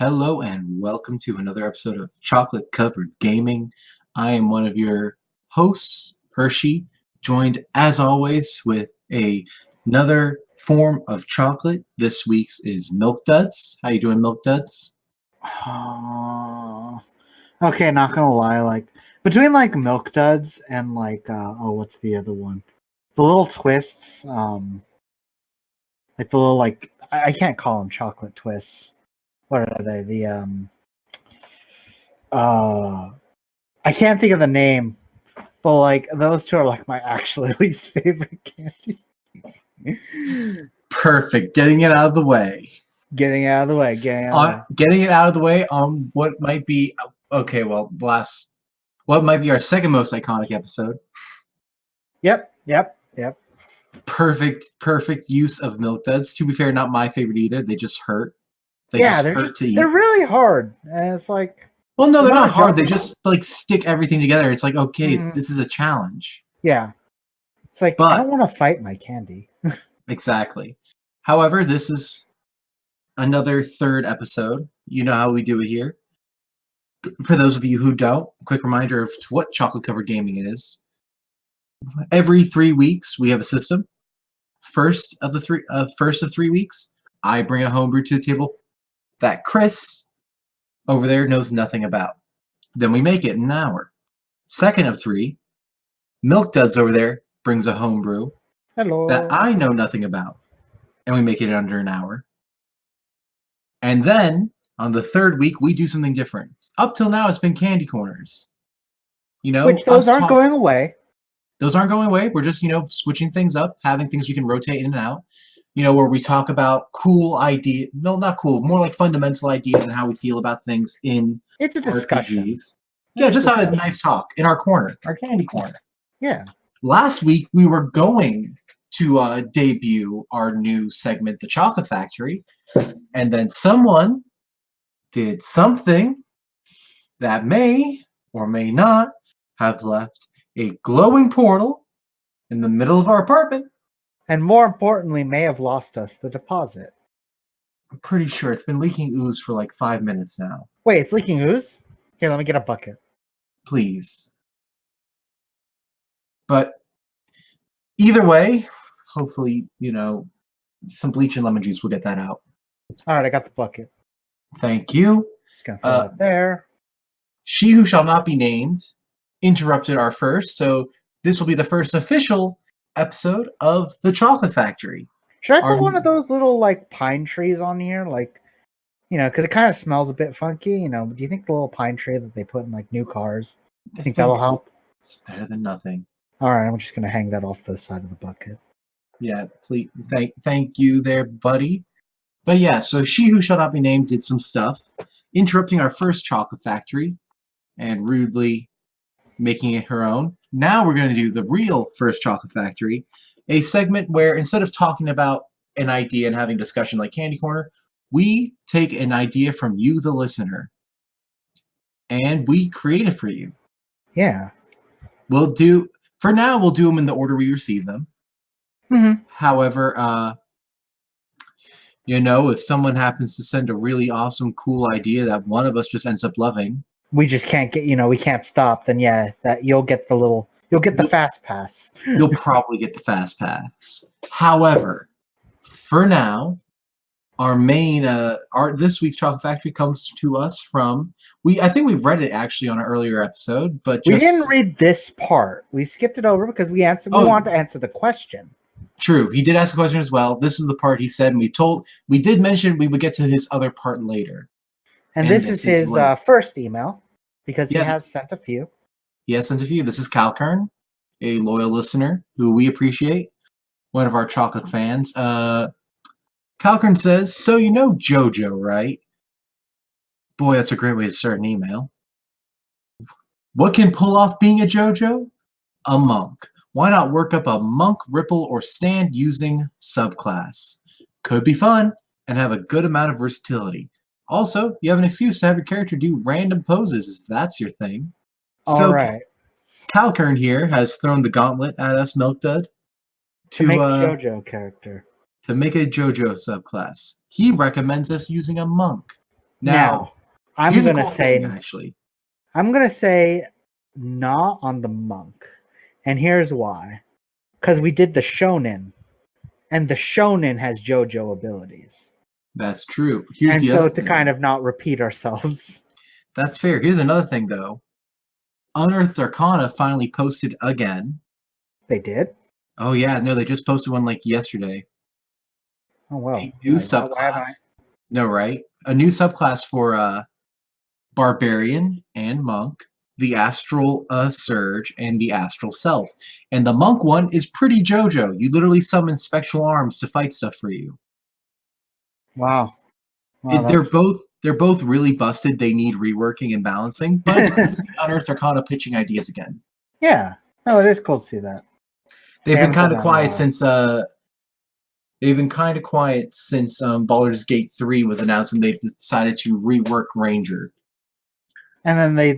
Hello and welcome to another episode of Chocolate Covered Gaming. I am one of your hosts, Hershey, joined as always with another form of chocolate. This week's is Milk Duds. How you doing, Milk Duds? Okay, not gonna lie, like between like Milk Duds and what's the other one? The little twists, like the little I can't call them chocolate twists. What are they? I can't think of the name, but like those two are like my actually least favorite candy. Perfect. Getting it out of the way. Getting it out of the way. Getting it out of the way on what might be what might be our second most iconic episode. Yep. Perfect use of Milk Duds. To be fair, not my favorite either. They just hurt. They're really hard. And it's like, well, no, they're not hard. They just like stick everything together. It's like, okay, this is a challenge. Yeah. It's like, I don't want to fight my candy. Exactly. However, this is another third episode. You know how we do it here. For those of you who don't, a quick reminder of what Chocolate Covered Gaming is. Every 3 weeks, we have a system. First of 3 weeks, I bring a homebrew to the table that Chris over there knows nothing about. Then we make it in an hour. Second of 3, Milk Duds over there brings a homebrew that I know nothing about. And we make it in under an hour. And then, on the third week, we do something different. Up till now, it's been candy corners. You know, which those aren't going away. Those aren't going away. We're just, switching things up, having things we can rotate in and out. Where we talk about cool ideas. No, not cool. More like fundamental ideas and how we feel about things in It's a discussion. RPGs. Yeah, just have a nice talk in our corner, our candy corner. Yeah. Last week, we were going to debut our new segment, The Chocolate Factory. And then someone did something that may or may not have left a glowing portal in the middle of our apartment. And more importantly, may have lost us the deposit. I'm pretty sure it's been leaking ooze for like 5 minutes now. Wait, it's leaking ooze? Here, let me get a bucket. Please. But either way, hopefully, some bleach and lemon juice will get that out. All right, I got the bucket. Thank you. Just gonna throw it there. She who shall not be named interrupted our first, so this will be the first official episode of The Chocolate Factory. Should I put one of those little pine trees on here? Because it kind of smells a bit funky. Do you think the little pine tree that they put in new cars, I think that'll help? It's better than nothing. All right, I'm just gonna hang that off the side of the bucket. Yeah, please. Thank you there, buddy. But yeah, so she who shall not be named did some stuff, interrupting our first Chocolate Factory and rudely making it her own. Now we're going to do the real first Chocolate Factory, a segment where instead of talking about an idea and having discussion like Candy Corner, we take an idea from you, the listener, and we create it for you. Yeah. For now, we'll do them in the order we receive them. Mm-hmm. However, if someone happens to send a really awesome, cool idea that one of us just ends up loving, we just can't get, we can't stop, then yeah, that you'll get the fast pass. You'll probably get the fast pass. However, for now, our main, this week's Chocolate Factory comes to us from, I think we read it actually on an earlier episode, but we didn't read this part. We skipped it over because we wanted to answer the question. True. He did ask a question as well. This is the part he said, and we did mention we would get to his other part later. And this is his first email, because he has sent a few. He has sent a few. This is Calkurne, a loyal listener who we appreciate, one of our chocolate fans. Calkurne says, so you know Jojo, right? Boy, that's a great way to start an email. What can pull off being a Jojo? A monk. Why not work up a monk, ripple, or stand using subclass? Could be fun and have a good amount of versatility. Also, you have an excuse to have your character do random poses if that's your thing. All right. Calkurne here has thrown the gauntlet at us, Milk Dud, to make a Jojo character. To make a Jojo subclass. He recommends us using a monk. Now, I'm here's a gonna cool say thing, actually. I'm gonna say not on the monk, and here's why. Because we did the shonen, and the shonen has JoJo abilities, That's true. Here's and the so other to thing. kind of not repeat ourselves. That's fair. Here's another thing, though. Unearthed Arcana finally posted again. They did. Oh yeah, no, they just posted one like yesterday. Oh well. A new subclass. No, right? A new subclass for Barbarian and Monk, the Astral Surge, and the Astral Self. And the Monk one is pretty JoJo. You literally summon spectral arms to fight stuff for you. Wow. They're both really busted. They need reworking and balancing, but it's good to see Unearthed Arcana pitching ideas again. Yeah. No, it is cool to see that. They've been haven't kind done of that in a quiet while. since Baldur's Gate 3 was announced, and they've decided to rework Ranger. And then they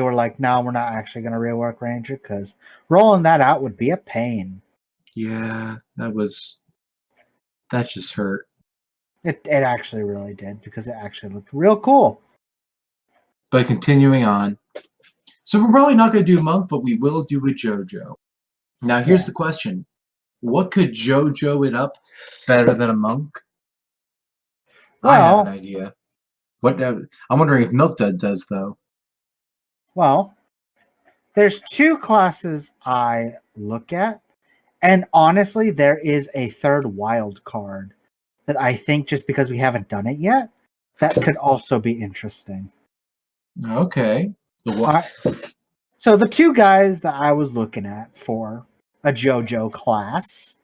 were like, no, we're not actually going to rework Ranger because rolling that out would be a pain. Yeah, that just hurt. It actually really did because it actually looked real cool. But continuing on. So we're probably not going to do Monk, but we will do a JoJo. Now here's the question. What could JoJo it up better than a Monk? Well, I have an idea. I'm wondering if Milk Dud does, though. Well, there's two classes I look at, and honestly, there is a third wild card that I think just because we haven't done it yet, that could also be interesting. Okay. So the two guys that I was looking at for a JoJo class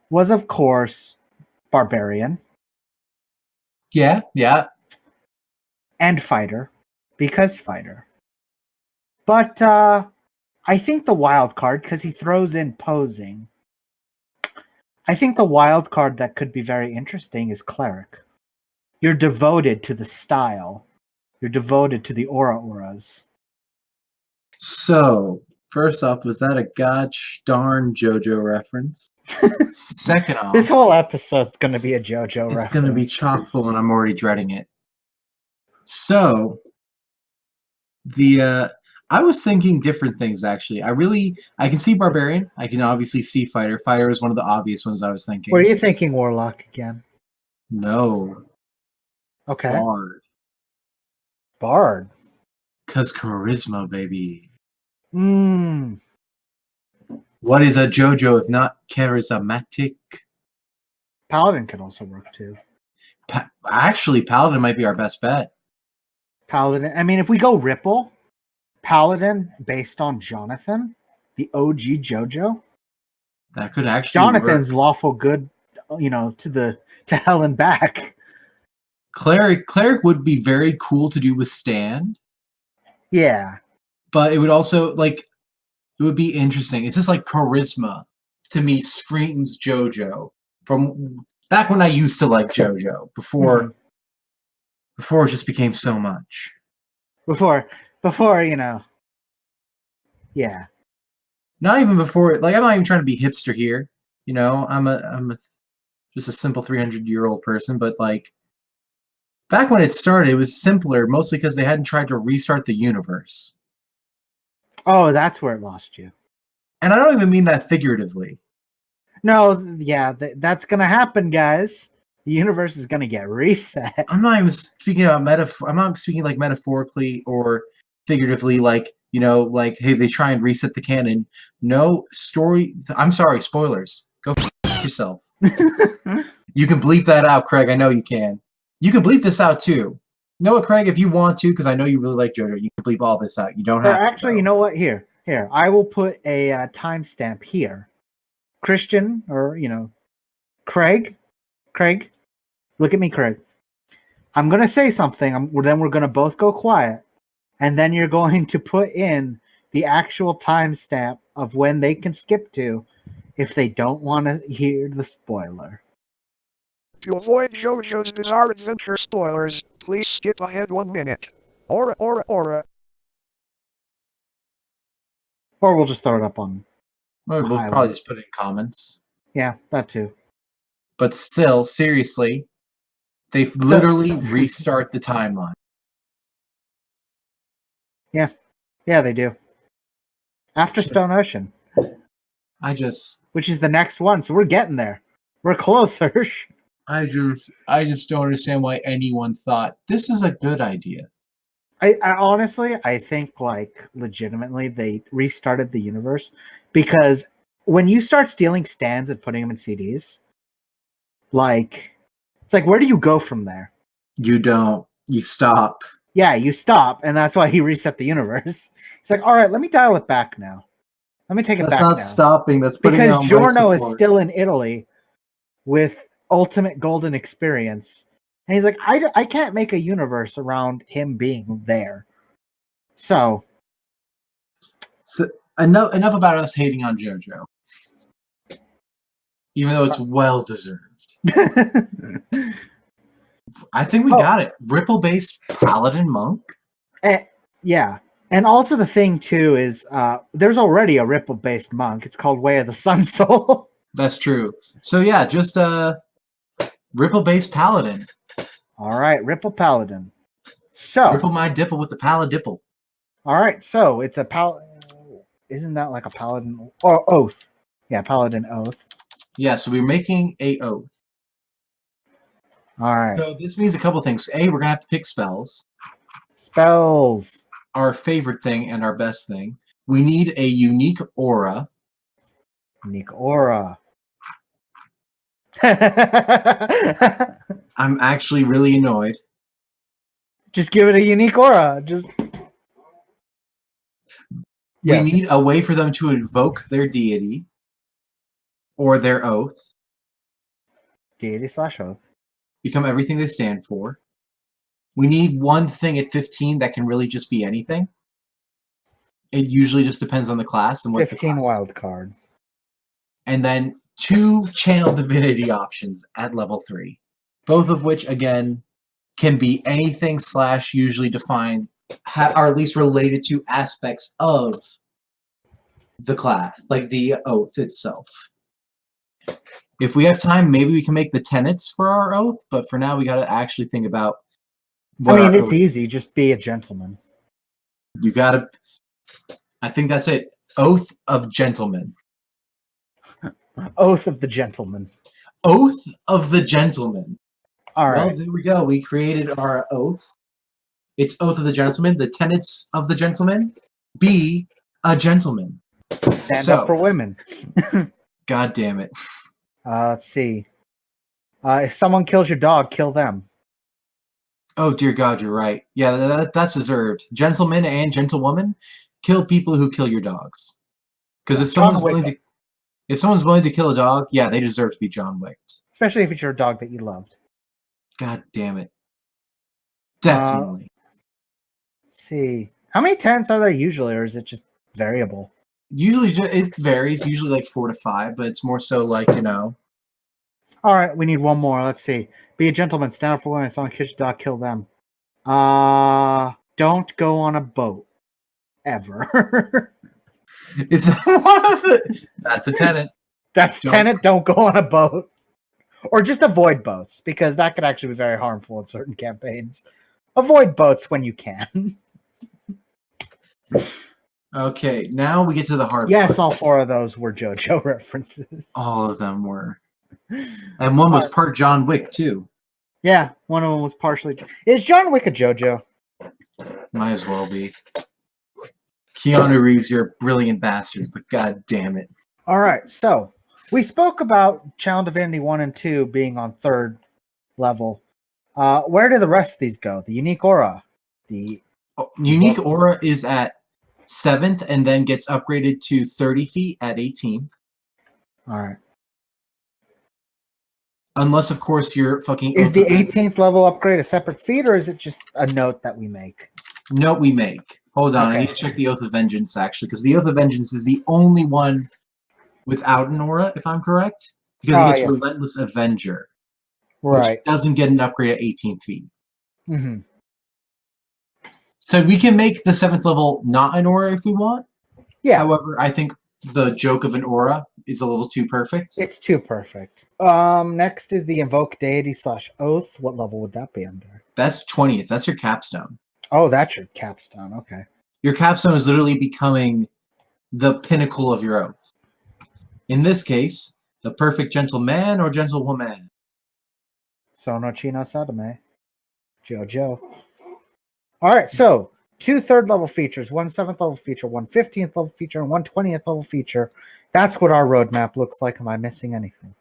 was, of course, Barbarian. Yeah. And Fighter, because Fighter. But I think the wild card, because he throws in posing, I think the wild card that could be very interesting is Cleric. You're devoted to the style. You're devoted to the auras. So, first off, was that a gosh darn JoJo reference? Second off, this whole episode's going to be a JoJo reference. It's going to be chock full, and I'm already dreading it. So, I was thinking different things, actually. I can see Barbarian. I can obviously see Fighter. Fighter is one of the obvious ones I was thinking. Were you thinking Warlock again? No. Okay. Bard. Because charisma, baby. What is a JoJo if not charismatic? Paladin can also work, too. Actually, Paladin might be our best bet. Paladin. I mean, if we go Ripple, Paladin based on Jonathan, the OG JoJo. That could actually Jonathan's work. lawful good, to hell and back. Cleric would be very cool to do with Stand. Yeah. But it would also, it would be interesting. It's just like charisma to me screams JoJo. From back when I used to like JoJo, before it just became so much. Before, yeah. Not even before, I'm not even trying to be hipster here. I'm just a simple 300-year-old person, but back when it started, it was simpler, mostly because they hadn't tried to restart the universe. Oh, that's where it lost you. And I don't even mean that figuratively. No, yeah, that's going to happen, guys. The universe is going to get reset. I'm not even speaking about I'm not speaking metaphorically or figuratively, hey, they try and reset the canon. No story. I'm sorry, spoilers. Go f yourself. You can bleep that out, Craig. I know you can. You can bleep this out too. You know what, Craig? If you want to, because I know you really like JoJo, you can bleep all this out. You don't have to. Actually, you know what? Here. I will put a timestamp here. Christian, or Craig, look at me, Craig. I'm gonna say something. Then we're gonna both go quiet, and then you're going to put in the actual timestamp of when they can skip to, if they don't want to hear the spoiler. To avoid JoJo's Bizarre Adventure spoilers, please skip ahead 1 minute. Or we'll just throw it up on. We'll probably just put it in comments. Yeah, that too. But still, seriously, They literally restart the timeline. Yeah, they do. After Stone Ocean, which is the next one, so we're getting there. We're closer. I just don't understand why anyone thought this is a good idea. I honestly, I think like legitimately they restarted the universe because when you start stealing stands and putting them in CDs, like it's like where do you go from there? You don't. You stop. Yeah, you stop, and that's why he reset the universe. He's like, all right, let me dial it back now. Let me take it That's back not now. stopping. That's putting Because it on Giorno is support. still in Italy with Ultimate Golden Experience. And he's like, I can't make a universe around him being there. So enough about us hating on JoJo. Even though it's well deserved. I think we got it. Ripple-based Paladin Monk? Yeah. And also the thing, too, is there's already a Ripple-based monk. It's called Way of the Sun Soul. That's true. So, yeah, just Ripple-based Paladin. All right, Ripple Paladin. So Ripple my dipple with the Paladipple. All right, so it's a Isn't that like a Paladin or Oath? Yeah, Paladin Oath. Yeah, so we're making a oath. All right. So this means a couple things. A, we're going to have to pick spells. Spells. Our favorite thing and our best thing. We need a unique aura. Unique aura. I'm actually really annoyed. Just give it a unique aura. We need a way for them to invoke their deity or their oath. Deity/oath. Become everything they stand for. We need one thing at 15 that can really just be anything. It usually just depends on the class and what 15 wild card. And then 2 channel divinity options at level 3. Both of which, again, can be anything / usually defined, are at least related to aspects of the class, like the oath itself. If we have time, maybe we can make the tenets for our oath, but for now we got to actually think about what it's easy. Just be a gentleman. You got to... I think that's it. Oath of Gentleman. Oath of the Gentleman. Oath of the Gentleman. All right. Well, there we go. We created our oath. It's Oath of the Gentleman. The tenets of the gentleman. Be a gentleman. Stand up for women. God damn it. Let's see. If someone kills your dog, kill them. Oh, dear God, you're right. Yeah, that's deserved. Gentlemen and gentlewomen, kill people who kill your dogs. Because if someone's willing to kill a dog, yeah, they deserve to be John Wick. Especially if it's your dog that you loved. God damn it. Definitely. Let's see. How many tenets are there usually, or is it just variable? Usually, it varies. Usually like 4 to 5, but it's more so like, All right, we need one more. Let's see. Be a gentleman. Stand up for women. Someone kills your dog, kill them. Don't go on a boat. Ever. It's one of the... That's a tenet. That's tenet. Don't go on a boat. Or just avoid boats, because that could actually be very harmful in certain campaigns. Avoid boats when you can. Okay, now we get to the hard Yes, part. all 4 of those were JoJo references. All of them were. And one was part John Wick, too. Yeah, one of them was partially... Is John Wick a JoJo? Might as well be. Keanu Reeves, you're a brilliant bastard, but god damn it. All right, so we spoke about Channel Divinity 1 and 2 being on 3rd level. Where do the rest of these go? The Unique Aura. The Unique Aura is at 7th and then gets upgraded to 30 feet at 18. All right. Unless, of course, you're fucking... Is the 18th level upgrade a separate feat, or is it just a note that we make? Note we make. Hold on, Okay. I need to check the Oath of Vengeance, actually, because the Oath of Vengeance is the only one without an aura, if I'm correct. Because it gets Relentless Avenger. Right. Which doesn't get an upgrade at 18 feet. Mm-hmm. So we can make the 7th level not an aura if we want. Yeah. However, I think the joke of an aura is a little too perfect. It's too perfect. Next is the Invoke Deity / Oath. What level would that be under? That's 20th. That's your capstone. Oh, that's your capstone. Okay. Your capstone is literally becoming the pinnacle of your oath. In this case, the perfect gentleman or gentlewoman. Sono Chino Sadame. Jojo. All right, so 2 3rd level features, 1 7th level feature, 1 15th level feature, and 1 20th level feature. That's what our roadmap looks like. Am I missing anything?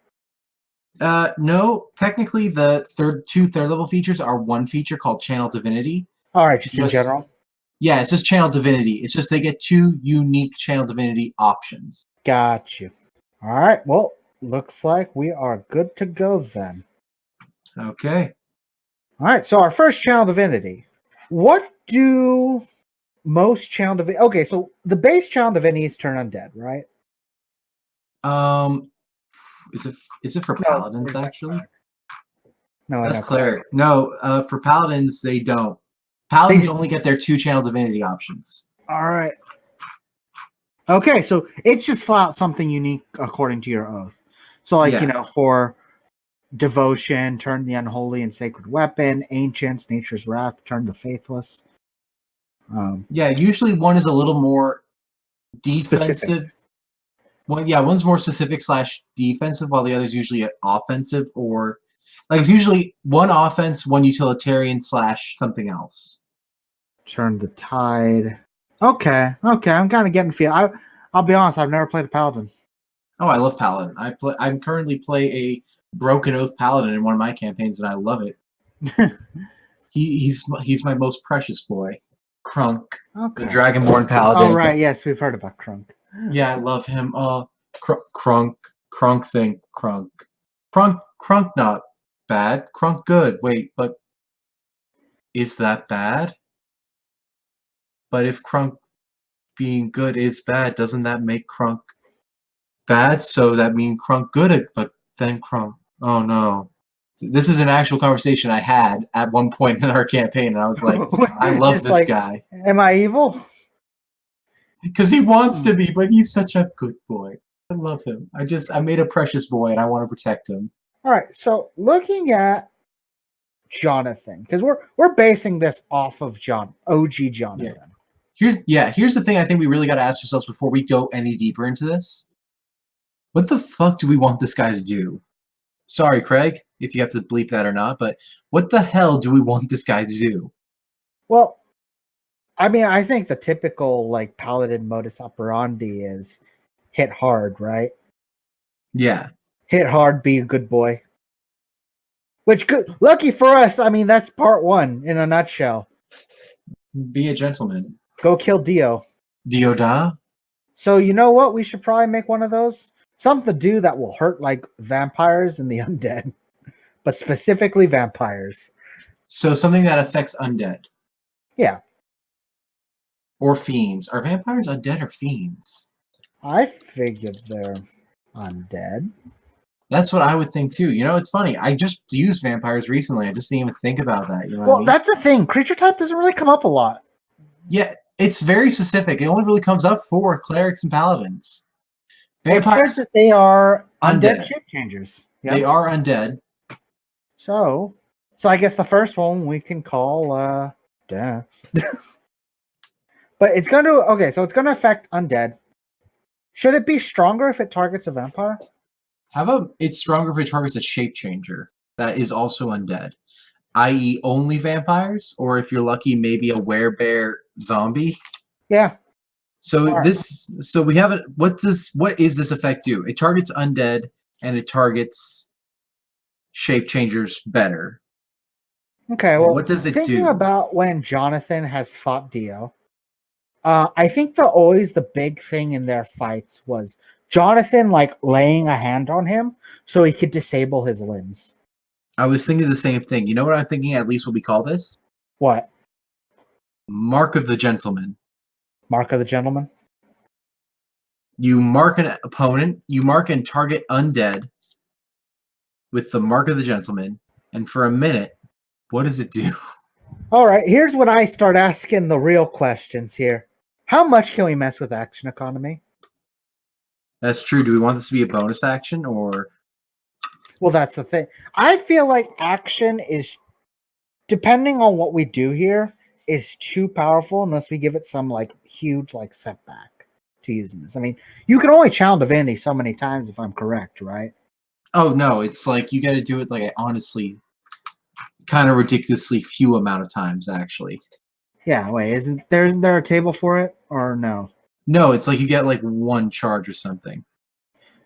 No, technically the two third level features are one feature called Channel Divinity. All right, just in general. Yeah, it's just Channel Divinity. It's just they get 2 unique Channel Divinity options. Got you. All right, well, looks like we are good to go then. Okay. All right, so our first Channel Divinity. What do most Channel Divinity... Okay, so the base Channel Divinities turn undead, right? Is it for Paladins, actually? No, that's cleric. No, for Paladins, they don't. Paladins only get their 2 Channel Divinity options. All right. Okay, so it's just flat out something unique according to your oath. So, like, for Devotion, turn the Unholy and Sacred Weapon. Ancients, Nature's Wrath, turn the Faithless. Usually one is a little more defensive. Specific. One's more specific / defensive, while the other's usually offensive, or like it's usually one offense, one utilitarian / something else. Turn the Tide. Okay, I'm kind of getting feel. I'll be honest, I've never played a Paladin. Oh, I love Paladin. I'm currently play a Broken Oath Paladin in one of my campaigns, and I love it. he's my most precious boy, Crunk, the Dragonborn Paladin. Oh right, yes, we've heard about Crunk. Yeah, I love him. Crunk not bad. Crunk good. Wait, but is that bad? But if Crunk being good is bad, doesn't that make Crunk bad? So that means Crunk good, but then Crunk. Oh no. This is an actual conversation I had at one point in our campaign, and I was like, I love this guy. Am I evil? Because he wants to be, but he's such a good boy. I love him. I made a precious boy, and I want to protect him. All right, so looking at Jonathan, because we're basing this off of OG Jonathan. Here's the thing I think we really got to ask ourselves before we go any deeper into this. What the fuck do we want this guy to do? Sorry, Craig, if you have to bleep that or not, but what the hell do we want this guy to do? Well, I mean, I think the typical like Paladin modus operandi is hit hard, right? Yeah. Hit hard, be a good boy. Lucky for us, I mean, that's part 1 in a nutshell. Be a gentleman. Go kill Dio. Dioda? So you know what? We should probably make one of those. Something to do that will hurt like vampires and the undead. But specifically vampires. So something that affects undead. Yeah. Or fiends. Are vampires undead or fiends? I figured they're undead. That's what I would think too. You know, it's funny. I just used vampires recently. I just didn't even think about that. You know well, that's the thing. Creature type doesn't really come up a lot. Yeah, it's very specific. It only really comes up for clerics and paladins. Vampires, it says that they are undead shape changers. Yep. They are undead. So I guess the first one we can call death. But it's going to so it's going to affect undead. Should it be stronger if it targets a vampire? How about it's stronger if it targets a shape changer that is also undead, i.e., only vampires, or if you're lucky, maybe a werebear zombie. Yeah. So we have it. What is this effect do? It targets undead and it targets shape changers better. Okay. Well, what does it do? Thinking about when Jonathan has fought Dio, I think always the big thing in their fights was Jonathan like laying a hand on him so he could disable his limbs. I was thinking the same thing. You know what I'm thinking? At least what we call this? What? Mark of the Gentleman. Mark of the Gentleman? You mark an opponent, you mark and target undead with the Mark of the Gentleman, and for a minute, what does it do? All right, here's when I start asking the real questions here. How much can we mess with action economy? That's true. Do we want this to be a bonus action or? Well, that's the thing. I feel like action is, depending on what we do here, is too powerful unless we give it some like huge like setback to using this. I mean, you can only channel divinity so many times if I'm correct, right? Oh no, it's like you got to do it like honestly, kind of ridiculously few amount of times actually. Yeah. Wait, isn't there a table for it or no? No, it's like you get like one charge or something.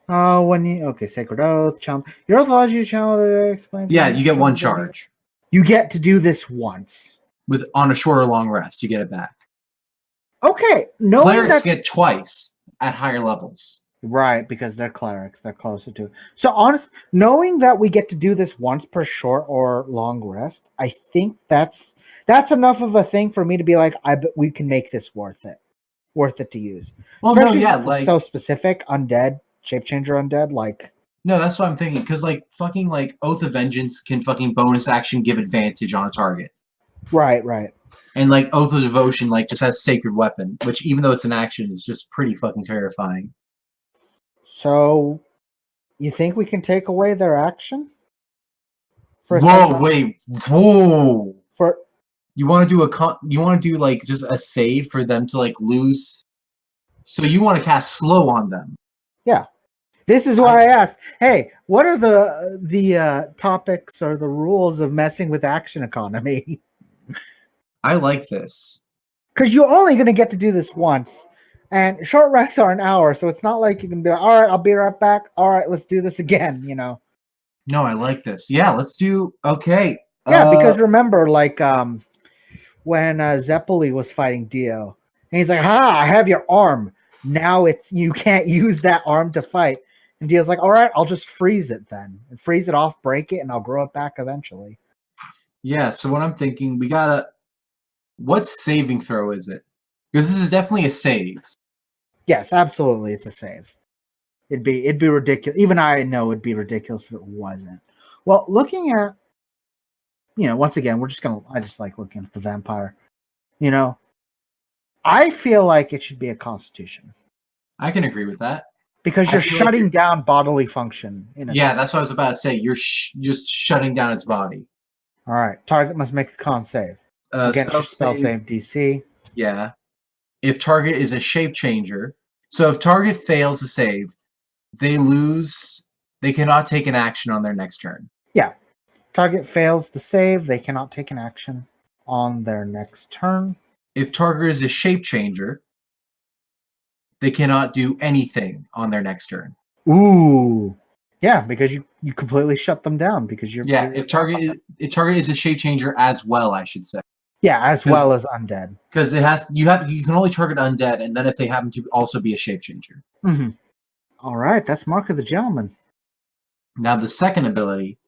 Oh, when you Sacred Oath, channel. Your oath allows you to channel to explain. Yeah, you get one charge You get to do this once. with on a short or long rest. You get it back. Okay, knowing Clerics that get twice at higher levels. right, because they're clerics, they're closer to it. So knowing that we get to do this once per short or long rest, I think that's enough of a thing for me to be like, I bet we can make this worth it to use. Well, Especially no, yeah, since like it's so specific, undead, shapechanger undead, like no, that's what I'm thinking. Because like fucking like Oath of Vengeance can fucking bonus action give advantage on a target, right. and like Oath of Devotion like just has Sacred Weapon, which even though it's an action, is just pretty fucking terrifying. So you think we can take away their action? Whoa, wait, whoa! For You want to do you want to do like just a save for them to like lose? So you want to cast slow on them? yeah. This is why I asked, hey, what are the topics or the rules of messing with action economy? I like this. Because you're only going to get to do this once. And short rests are an hour, so it's not like you can be like, all right, I'll be right back. All right, let's do this again, you know? No, I like this. Yeah, let's do, okay. Yeah, because remember, like, when Zeppeli was fighting Dio, and he's like, I have your arm. Now you can't use that arm to fight. And Dio's like, all right, I'll just freeze it then. And freeze it off, break it, and I'll grow it back eventually. Yeah, so what I'm thinking, what saving throw is it? Because this is definitely a save. Yes, absolutely, it's a save. It'd be ridiculous. Even I know it'd be ridiculous if it wasn't. Well, looking at, once again, I just like looking at the vampire. I feel like it should be a constitution. I can agree with that. Because you're shutting down bodily function. Yeah, that's what I was about to say. You're just shutting down its body. All right. Target must make a con save. Against your spell save DC. Yeah. If target is a shape changer, so if target fails to save, they lose. They cannot take an action on their next turn. Yeah. Target fails the save. They cannot take an action on their next turn. If target is a shape changer, they cannot do anything on their next turn. Ooh. Yeah, because you completely shut them down because you're if target is a shape changer as well, I should say. Yeah, as well as undead. Because you can only target undead, and then if they happen to also be a shape changer. Mm-hmm. All right, that's Mark of the Gentleman. Now the second ability,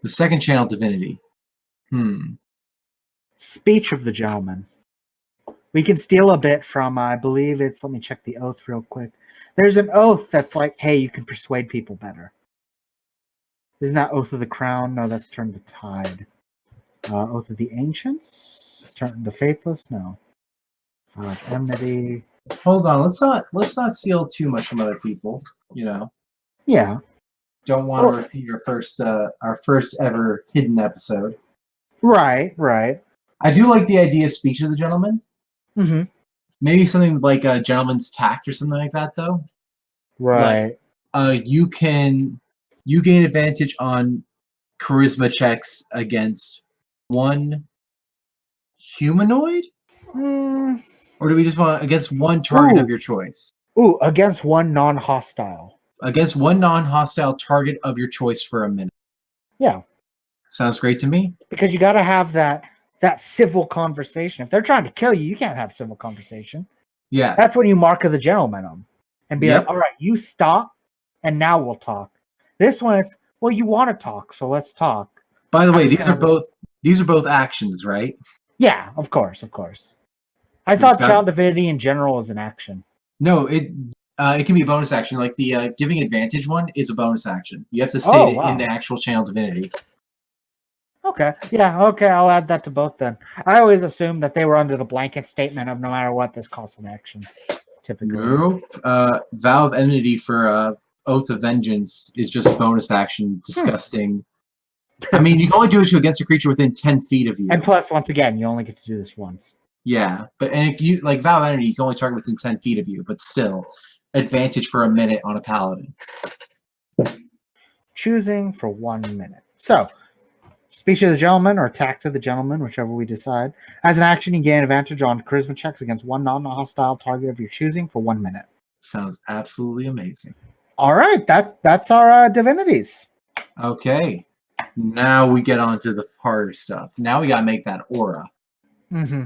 the second channel divinity. Speech of the Gentleman. We can steal a bit from, I believe it's, let me check the oath real quick. There's an oath that's like, hey, you can persuade people better. Isn't that Oath of the Crown? No, that's Turn the Tide. Oath of the Ancients? Turn the Faithless? No. Enmity. Hold on, let's not steal too much from other people. Yeah. Don't want to repeat our first ever hidden episode. Right. I do like the idea of Speech of the Gentleman. Mm-hmm. Maybe something like a Gentleman's Tact or something like that, though. Right. You gain advantage on charisma checks against one humanoid? Or do we just want against one target of your choice? Against one non-hostile. Against one non-hostile target of your choice for a minute. Yeah. Sounds great to me. Because you got to have that civil conversation. If they're trying to kill you, you can't have civil conversation. Yeah. That's when you Mark of the Gentleman them and be like, all right, you stop, and now we'll talk. This one, it's, well, you want to talk, so let's talk. By the way, these are both actions, right? Yeah, of course. I thought Child Divinity in general was an action. No, it can be a bonus action. Like the giving advantage one is a bonus action. You have to state it in the actual Channel Divinity. Okay. Yeah, okay, I'll add that to both then. I always assumed that they were under the blanket statement of no matter what, this costs an action typically. Nope. Vow of Enmity for Oath of Vengeance is just bonus action. Disgusting. I mean, you can only do it against a creature within 10 feet of you. And plus, once again, you only get to do this once. Yeah, but if you like Vow of Enmity, you can only target within 10 feet of you, but still, advantage for a minute on a paladin. Choosing for 1 minute. So, speech of the gentleman or attack to the gentleman, whichever we decide. As an action, you gain advantage on charisma checks against one non-hostile target of your choosing for 1 minute. Sounds absolutely amazing. All right, that's our divinities. Okay, now we get on to the harder stuff. Now we gotta make that aura. Mm-hmm.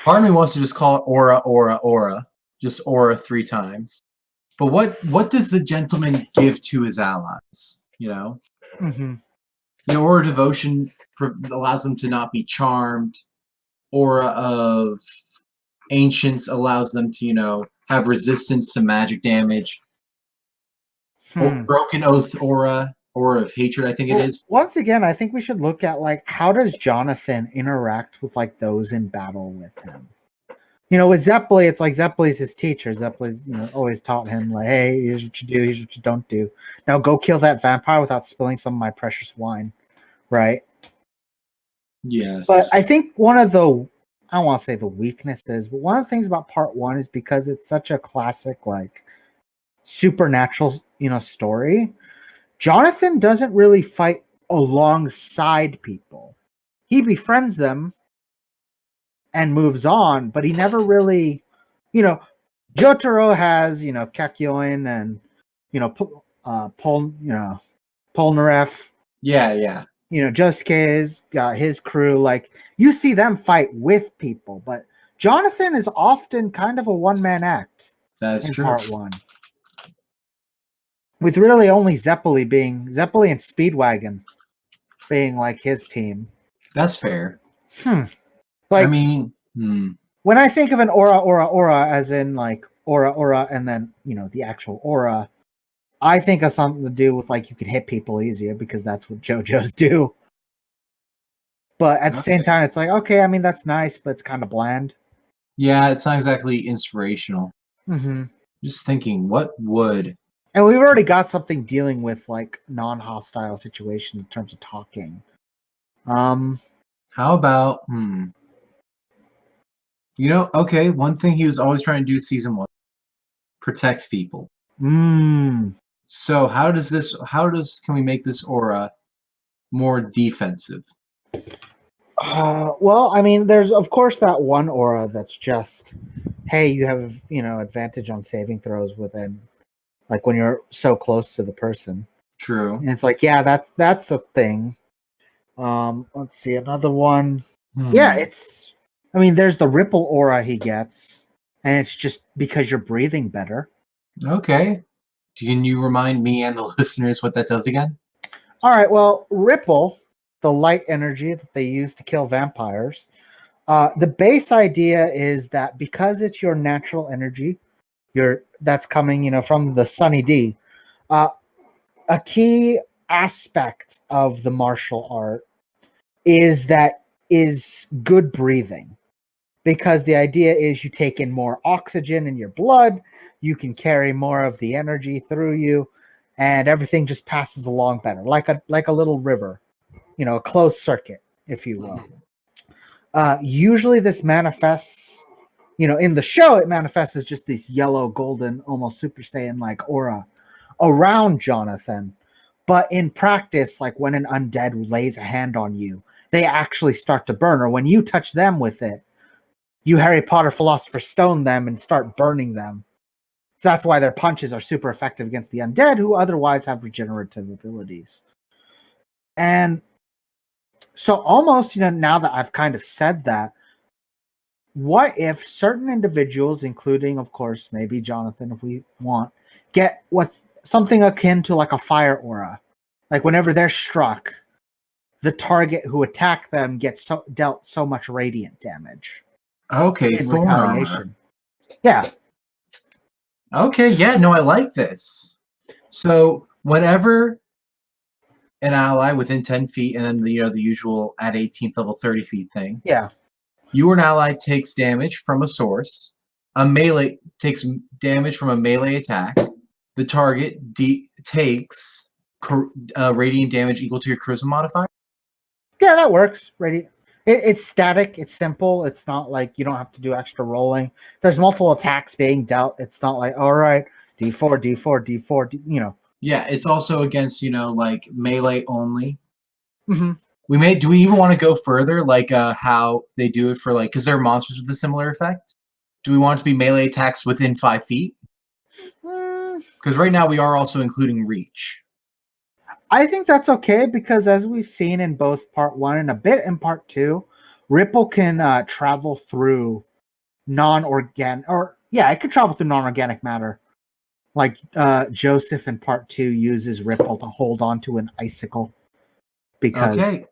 Part of me wants to just call it aura, just aura 3 times. But what does the gentleman give to his allies? You know, Mm-hmm. aura devotion allows them to not be charmed. Aura of ancients allows them to have resistance to magic damage. Broken oath aura of hatred, I think it is. Once again, I think we should look at how does Jonathan interact with those in battle with him. With Zeppeli, it's like Zeppeli's his teacher. Zeppeli's always taught him hey, here's what you do, here's what you don't do. Now go kill that vampire without spilling some of my precious wine, right? Yes. But I think one of the, I don't want to say the weaknesses, but one of the things about part 1 is because it's such a classic supernatural story. Jonathan doesn't really fight alongside people. He befriends them and moves on, but he never really, Jotaro has, Kakyoin and, Polnareff. Yeah. Josuke's got his crew. You see them fight with people, but Jonathan is often kind of a one-man act. That's true. Part 1. With really only Zeppeli and Speedwagon being his team. That's fair. When I think of an aura, as in aura, and then the actual aura, I think of something to do with you can hit people easier because that's what Jojos do. But at the same time, it's okay, I mean that's nice, but it's kind of bland. Yeah, it's not exactly inspirational. Mm-hmm. Just thinking, what would? And we've already got something dealing with non-hostile situations in terms of talking. How about okay, one thing he was always trying to do season 1, protect people. So can we make this aura more defensive? Well, I mean, there's of course that one aura that's just, hey, you have advantage on saving throws within, when you're so close to the person. True. And it's yeah, that's a thing. Let's see another one. Yeah, there's the ripple aura he gets, and it's just because you're breathing better. Okay. Can you remind me and the listeners what that does again? All right. Well, ripple, the light energy that they use to kill vampires. The base idea is that because it's your natural energy, that's coming, from the Sunny D. A key aspect of the martial art is good breathing, because the idea is you take in more oxygen in your blood, you can carry more of the energy through you, and everything just passes along better, like a little river, a closed circuit, if you will. Usually this manifests, in the show, it manifests as just this yellow, golden, almost Super Saiyan-like aura around Jonathan. But in practice, when an undead lays a hand on you, they actually start to burn, or when you touch them with it, you Harry Potter Philosopher's Stone them and start burning them. So that's why their punches are super effective against the undead, who otherwise have regenerative abilities. And so almost, now that I've kind of said that, what if certain individuals, including, of course, maybe Jonathan, if we want, get what's something akin to a fire aura? Whenever they're struck, the target who attacked them gets dealt so much radiant damage. Okay, in retaliation. Yeah. Okay, yeah, no, I like this. So whenever an ally within 10 feet, and then the usual at 18th level 30 feet thing. Yeah. You or an ally takes damage from a source. a melee takes damage from a melee attack. The target takes radiant damage equal to your charisma modifier. Yeah, that works. Ready? It's static. It's simple. It's not like you don't have to do extra rolling. There's multiple attacks being dealt. It's not like, all right, D4, D4, D4, you know. Yeah, it's also against, like melee only. Mm-hmm. Do we even want to go further, like how they do it for like, because there are monsters with a similar effect? Do we want it to be melee attacks within 5 feet? Because right now we are also including reach. I think that's okay because as we've seen in both part 1 and a bit in part 2, Ripple can travel through non-organic, it could travel through non-organic matter. Like Joseph in part 2 uses Ripple to hold onto an icicle. Because okay,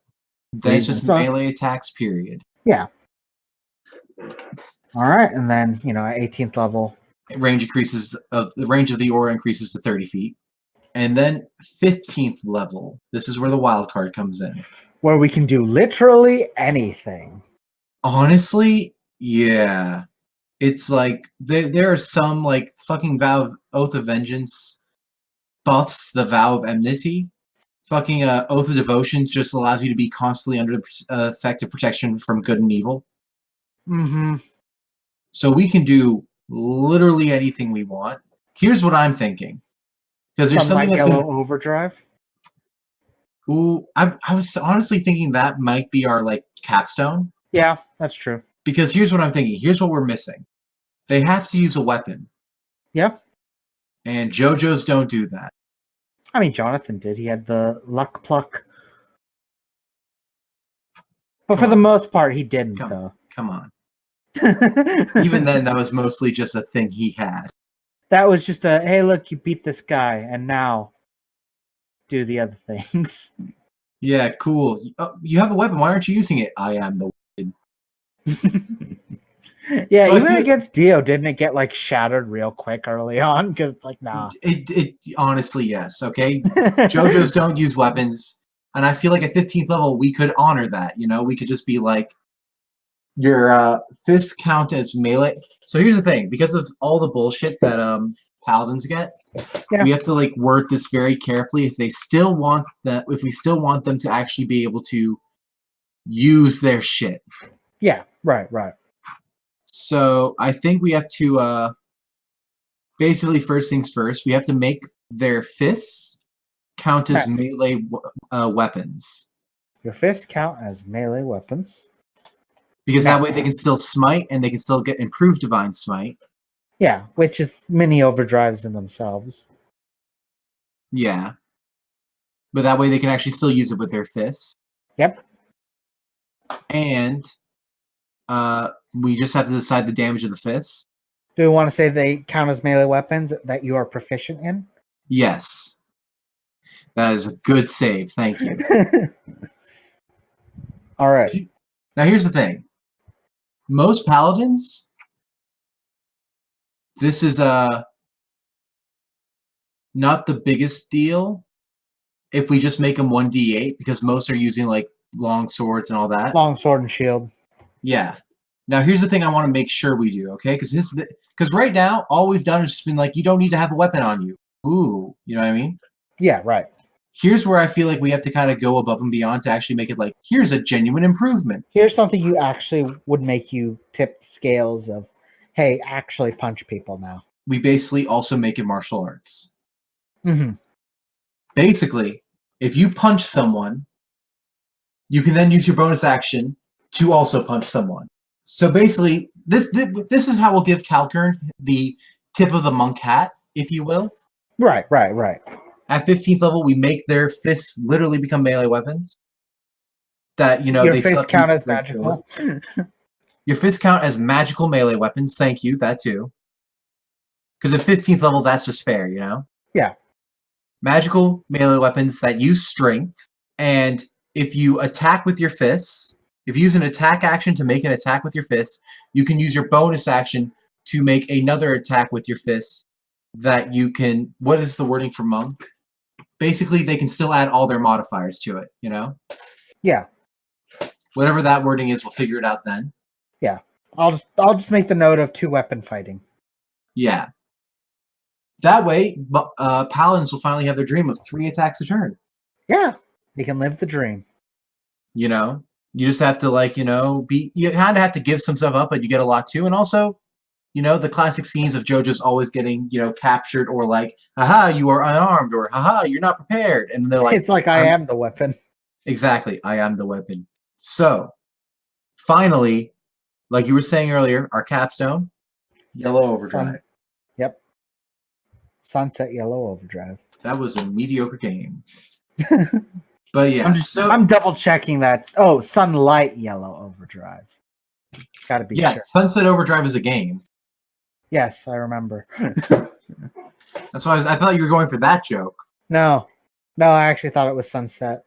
then it's just melee attacks, period. Yeah. All right, and then at 18th level, the range of the aura increases to 30 feet. And then 15th level, this is where the wild card comes in. Where we can do literally anything. Honestly, yeah. It's like, there are some, like, fucking Vow of Oath of Vengeance buffs the Vow of Enmity. Fucking Oath of Devotion just allows you to be constantly under the effect of protection from good and evil. Mm-hmm. So we can do literally anything we want. Here's what I'm thinking. Because there's something like that's Yellow Overdrive. Ooh, I was honestly thinking that might be our like capstone. Yeah, that's true. Because here's what I'm thinking. Here's what we're missing. They have to use a weapon. Yeah. And Jojo's don't do that. I mean, Jonathan did. He had the luck pluck. But for the most part, he didn't, though. Come on. Even then, that was mostly just a thing he had. That was just a, hey, look, you beat this guy, and now do the other things. Yeah, cool. Oh, you have a weapon. Why aren't you using it? I am the weapon. Yeah, so even against Dio, didn't it get like shattered real quick early on? Because it's like, nah. It honestly, yes. Okay, Jojo's don't use weapons, and I feel like at 15th level we could honor that. We could just be like, your fists count as melee. So here's the thing: because of all the bullshit that paladins get, we have to like word this very carefully. If we still want them to actually be able to use their shit. Yeah. Right. So I think we have to basically, first things first, we have to make their fists count as melee weapons. Your fists count as melee weapons. Because that way they can still smite and they can still get improved divine smite. Yeah, which is mini overdrives in themselves. Yeah. But that way they can actually still use it with their fists. Yep. And we just have to decide the damage of the fists. Do we want to say they count as melee weapons that you are proficient in? Yes. That is a good save. Thank you. All right. Now here's the thing. Most paladins, this is not the biggest deal if we just make them 1d8, because most are using like long swords and all that. Long sword and shield. Yeah. Now here's the thing I want to make sure we do, okay? Because right now all we've done is just been like, you don't need to have a weapon on you. Ooh, you know what I mean? Yeah, right. Here's where I feel like we have to kind of go above and beyond to actually make it like, here's a genuine improvement. Here's something you actually would make you tip the scales of, hey, actually punch people now. We basically also make it martial arts. Mm-hmm. Basically, if you punch someone, you can then use your bonus action to also punch someone. So basically, this is how we'll give Calkurne the tip of the monk hat, if you will. Right. At 15th level, we make their fists literally become melee weapons. That, your fists count as magical. Your fists count as magical melee weapons. Thank you, that too. Because at 15th level, that's just fair, Yeah. Magical melee weapons that use strength, and if you attack with your fists, if you use an attack action to make an attack with your fists, you can use your bonus action to make another attack with your fists that you can... What is the wording for monk? Basically, they can still add all their modifiers to it, Yeah. Whatever that wording is, we'll figure it out then. Yeah. I'll just make the note of 2-weapon fighting. Yeah. That way, paladins will finally have their dream of 3 attacks a turn. Yeah, you can live the dream. You know, you just have to you kind of have to give some stuff up, but you get a lot too. And also, the classic scenes of Jojo's always getting, captured or like, haha, you are unarmed, or haha, you're not prepared. And they're like, It's like I am the weapon. Exactly, I am the weapon. So, finally, like you were saying earlier, our capstone, Yellow Overdrive. Yep. Sunset Yellow Overdrive. That was a mediocre game. But yeah, I'm double checking that. Oh, Sunlight Yellow Overdrive. Gotta be sure. Sunset Overdrive is a game. Yes, I remember. That's why I thought you were going for that joke. No, I actually thought it was Sunset.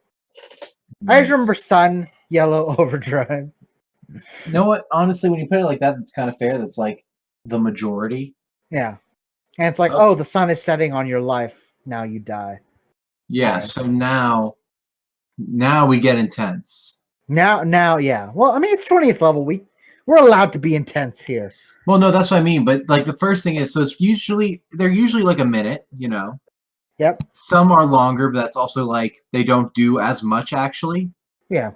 I just remember Sun Yellow Overdrive. You know what? Honestly, when you put it like that, it's kind of fair. That's like the majority. Yeah. And it's like, oh, the sun is setting on your life. Now you die. Yeah, right. So now we get intense. Now, yeah. Well, I mean, it's 20th level. We're allowed to be intense here. Well, no, that's what I mean. But like the first thing is, so they're usually like a minute, Yep. Some are longer, but that's also like they don't do as much actually. Yeah.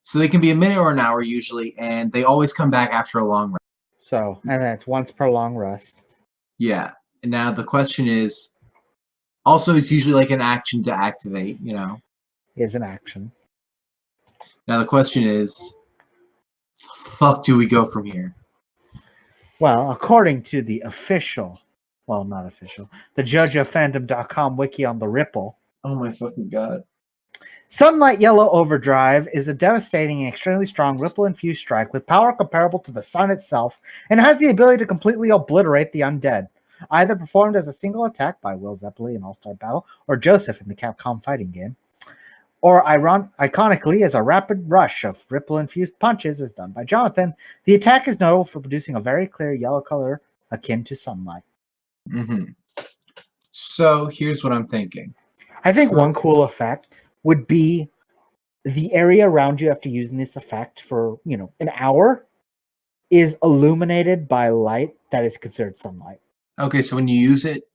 So they can be a minute or an hour usually, and they always come back after a long rest. So, and then it's once per long rest. Yeah. And now the question is, also it's usually like an action to activate, Is an action. Now the question is, fuck do we go from here? Well, according to the official, well, not official, the JojoFandom.com wiki on the Ripple. Oh my fucking god. Sunlight Yellow Overdrive is a devastating and extremely strong ripple-infused strike with power comparable to the sun itself and has the ability to completely obliterate the undead. Either performed as a single attack by Will Zeppeli in All-Star Battle or Joseph in the Capcom fighting game, or iconically as a rapid rush of ripple-infused punches as done by Jonathan, the attack is notable for producing a very clear yellow color akin to sunlight. Mm-hmm. So here's what I'm thinking. I think one cool effect would be the area around you after using this effect for, an hour is illuminated by light that is considered sunlight. Okay, so when you use it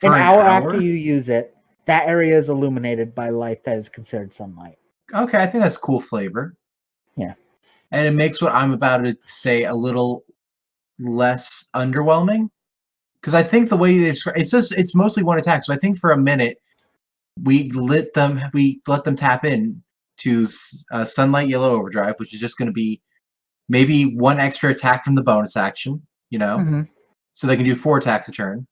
an hour after you use it, that area is illuminated by light that is considered sunlight. Okay, I think that's cool flavor. Yeah. And it makes what I'm about to say a little less underwhelming. Because I think the way they describe it's mostly one attack. So I think for a minute we let them tap in to Sunlight Yellow Overdrive, which is just going to be maybe one extra attack from the bonus action, Mm-hmm. So they can do 4 attacks a turn.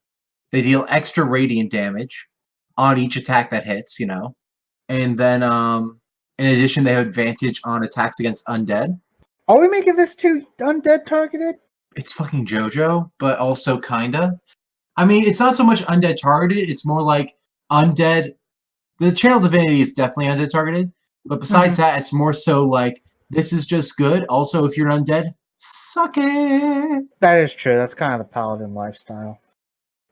They deal extra radiant damage on each attack that hits, and then in addition they have advantage on attacks against undead. Are we making this too undead targeted? It's fucking JoJo, but also kinda. I mean, it's not so much undead targeted, it's more like undead. The Channel Divinity is definitely undead targeted, but besides that, it's more so like, this is just good. Also, if you're undead, suck it. That is true. That's kind of the paladin lifestyle.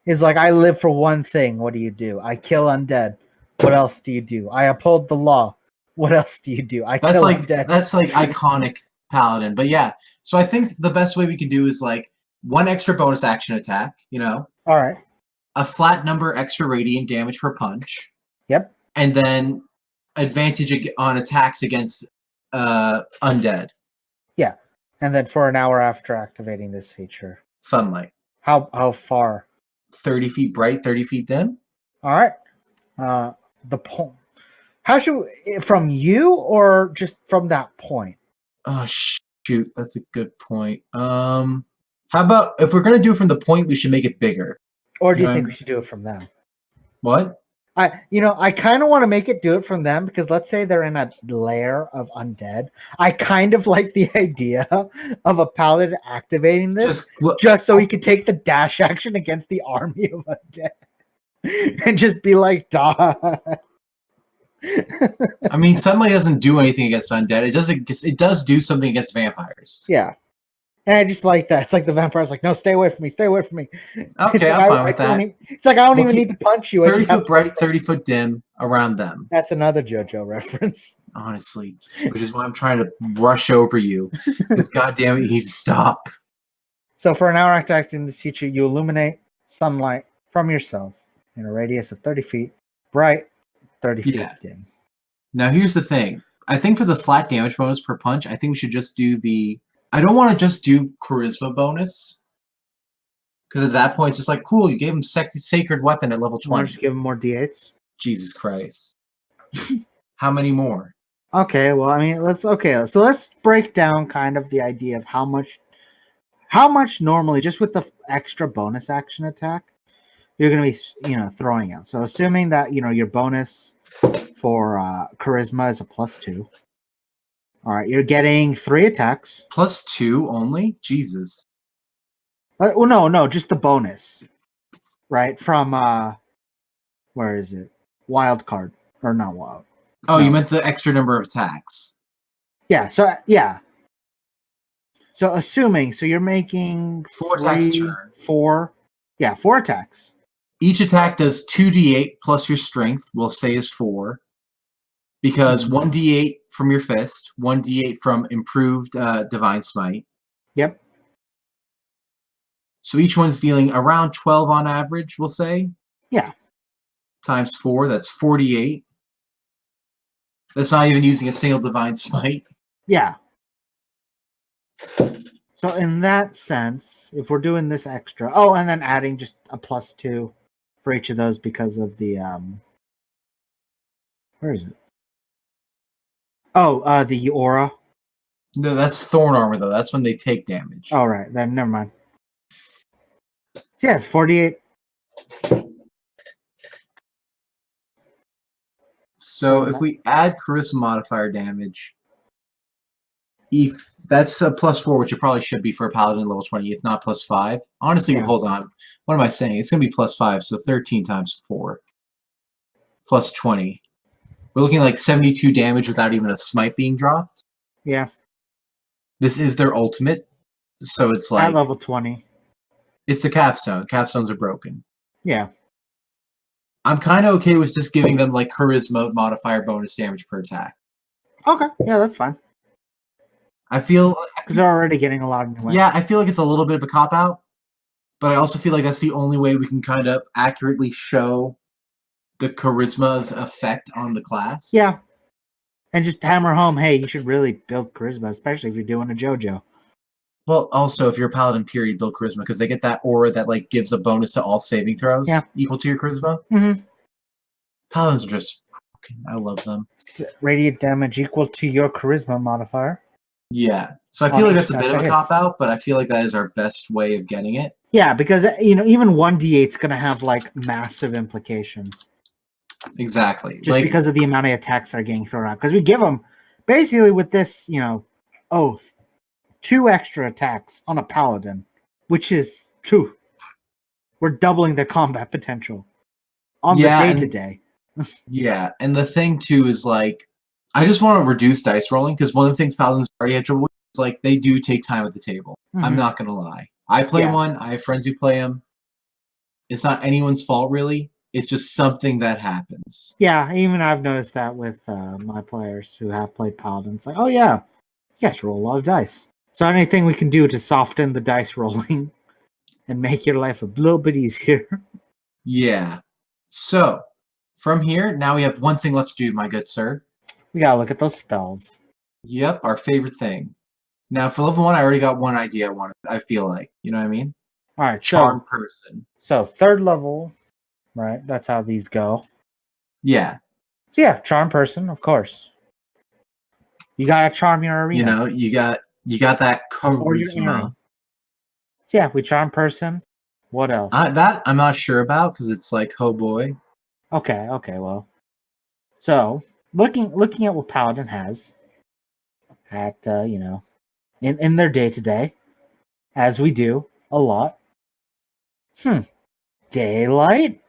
It's like, I live for one thing. What do you do? I kill undead. What else do you do? I uphold the law. What else do you do? I kill undead. That's like iconic paladin. But yeah, so I think the best way we can do is like one extra bonus action attack, All right. A flat number extra radiant damage per punch. Yep. And then advantage on attacks against undead. Yeah. And then for an hour after activating this feature. Sunlight. How far? 30 feet bright, 30 feet dim. All right. The point. How should from you or just from that point? Oh shoot, that's a good point. How about if we're gonna do it from the point, we should make it bigger. Or do you think we should do it from them? What? I kind of want to make it do it from them because let's say they're in a lair of undead. I kind of like the idea of a paladin activating this just so he could take the dash action against the army of undead and just be like, die. I mean, sunlight doesn't do anything against undead. It does do something against vampires. Yeah. And I just like that. It's like the vampire's like, no, stay away from me. Stay away from me. Okay, I'm fine with that. It's like, I don't even need to punch you. 30 foot bright, 30 foot dim around them. That's another JoJo reference. honestly, which is why I'm trying to rush over you. Because goddamn it, you need to stop. So for an hour after acting this feature, you illuminate sunlight from yourself in a radius of 30 feet, bright, 30 feet dim. Now here's the thing. I think for the flat damage bonus per punch, I think we should just do the... I don't want to just do charisma bonus. Because at that point, it's just like, cool, you gave him sacred weapon at level 20. Want to just give him more d8s? Jesus Christ. How many more? Okay, well, I mean, so let's break down kind of the idea of how much normally, just with the extra bonus action attack, you're going to be, throwing out. So assuming that, your bonus for charisma is a +2. All right, you're getting 3 attacks. +2 only? Jesus. Well, no, just the bonus, right? From, where is it? Wild card. Or not wild. Oh, No. you meant the extra number of attacks. Yeah, so assuming, so you're making 4 attacks a turn. 4 attacks. Each attack does 2d8 plus your strength, we'll say is 4. Because 1d8 from your fist, 1d8 from improved Divine Smite. Yep. So each one's dealing around 12 on average, we'll say. Yeah. Times 4, that's 48. That's not even using a single Divine Smite. Yeah. So in that sense, if we're doing this extra, and then adding just a +2 for each of those because of the where is it? Oh, the aura. No, that's Thorn Armor though. That's when they take damage. All right, then never mind. Yeah, 48. So if we add Charisma modifier damage, if that's a +4, which it probably should be for a Paladin level 20, if not +5. Honestly, hold on. What am I saying? It's going to be +5, so 13 times 4. +20. We're looking at like 72 damage without even a smite being dropped. Yeah. This is their ultimate, so it's like... At level 20. It's the capstone. Capstones are broken. Yeah. I'm kind of okay with just giving them like Charisma modifier bonus damage per attack. Okay, yeah, that's fine. I feel... Because they're already getting a lot anyway. Yeah, I feel like it's a little bit of a cop-out, but I also feel like that's the only way we can kind of accurately show the Charisma's effect on the class. Yeah. And just hammer home, hey, you should really build Charisma, especially if you're doing a Jojo. Well, also, if you're a Paladin, period, build Charisma, because they get that aura that like gives a bonus to all saving throws equal to your Charisma. Mm-hmm. Paladins are just... I love them. Radiant damage equal to your Charisma modifier. Yeah. So I feel like that's a bit of a cop-out, but I feel like that is our best way of getting it. Yeah, because, even 1d8 is going to have, like, massive implications. Exactly. Just because of the amount of attacks that are getting thrown out. Because we give them, basically with this, oath, 2 extra attacks on a Paladin, which is 2. We're doubling their combat potential on the day-to-day. Yeah, and the thing, too, is, like, I just want to reduce dice rolling, because one of the things Paladins already have trouble with is, like, they do take time at the table. Mm-hmm. I'm not going to lie. I play one. I have friends who play them. It's not anyone's fault, really. It's just something that happens. Yeah, even I've noticed that with my players who have played Paladins. Like, oh, yeah, you guys roll a lot of dice. So anything we can do to soften the dice rolling and make your life a little bit easier. Yeah. So, from here, now we have one thing left to do, my good sir. We gotta look at those spells. Yep, our favorite thing. Now, for level 1, I already got one idea I wanted. I feel like, you know what I mean? All right, Charm person. So 3rd level, right? That's how these go. Yeah. So yeah, charm person, of course. You gotta charm your arena. You got that charisma. So yeah, we charm person. What else? That I'm not sure about because it's like, oh boy. Okay, well. So looking at what Paladin has at in their day-to-day, as we do a lot. Daylight?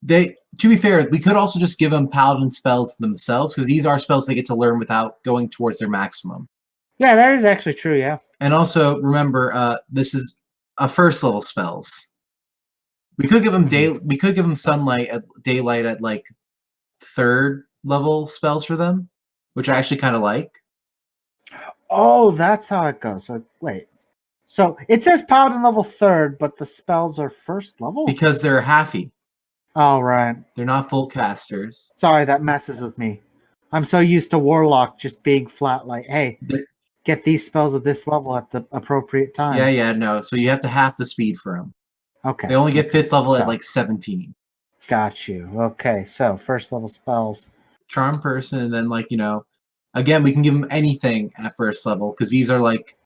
To be fair, we could also just give them Paladin spells themselves, because these are spells they get to learn without going towards their maximum. Yeah, that is actually true, yeah. And also, remember, this is a 1st level spells. We could give them we could give them daylight at like 3rd level spells for them. which I actually kind of like. Oh, that's how it goes. So wait. So it says Paladin level 3rd, but the spells are 1st level? Because they're halfy. Oh, right. They're not full casters. Sorry, that messes with me. I'm so used to Warlock just being flat like, hey, They're- get these spells at this level at the appropriate time. Yeah, no. So you have to half the speed for them. Okay. They only get 5th level So, at like 17. Got you. Okay, so 1st level spells. Charm person, and then like, again, we can give them anything at 1st level because these are like,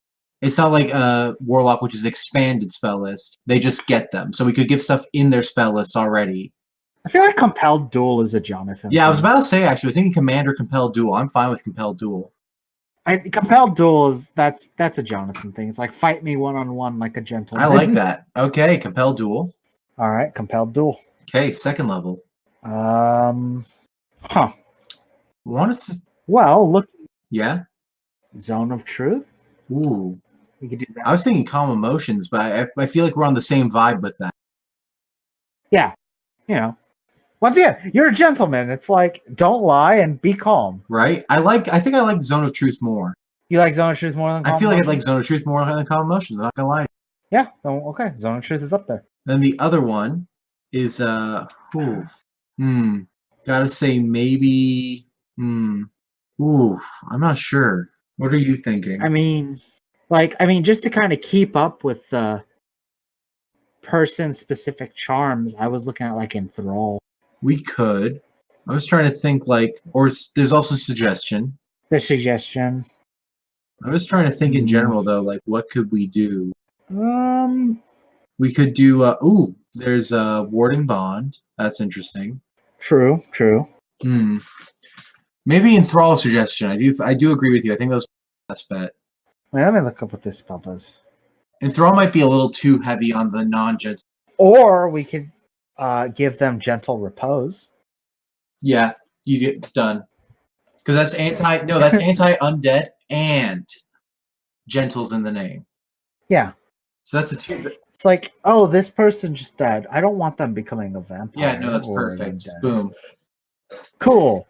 it's not like Warlock, which is expanded spell list. They just get them. So we could give stuff in their spell list already. I feel like Compelled Duel is a Jonathan. Yeah, thing. I was about to say, actually, I was thinking Commander Compelled Duel. I'm fine with Compelled Duel. Compelled Duel is that's a Jonathan thing. It's like fight me one-on-one like a gentleman. I like that. Okay, Compelled Duel. All right, Compelled Duel. Okay, 2nd level. Huh. Want us to... Well, look, Yeah? Zone of Truth. Ooh. We could do that. I was thinking Calm Emotions, but I feel like we're on the same vibe with that. Yeah, once again, you're a gentleman. It's like don't lie and be calm. Right? I think I like Zone of Truth more. You like Zone of Truth more than Calm I feel like I Emotions? like Zone of Truth more than Calm Emotions. I'm not gonna lie. Yeah. Okay. Zone of Truth is up there. Then the other one is gotta say maybe I'm not sure. What are you thinking? I mean, just to kind of keep up with the person-specific charms, I was looking at like Enthrall. We could. I was trying to think there's also Suggestion. The suggestion. I was trying to think in general though, like what could we do? We could do there's Warding Bond. That's interesting. True. Maybe Enthrall Suggestion. I do agree with you. I think that's the best bet. Wait, let me look up what this spell does. Enthrall might be a little too heavy on the non-gentle. Or we could give them Gentle Repose. Yeah, you get done. Because that's anti-undead and gentle's in the name. Yeah. So that's a 2. It's like, oh, this person just died. I don't want them becoming a vampire. Yeah, no, that's perfect. Boom. Cool.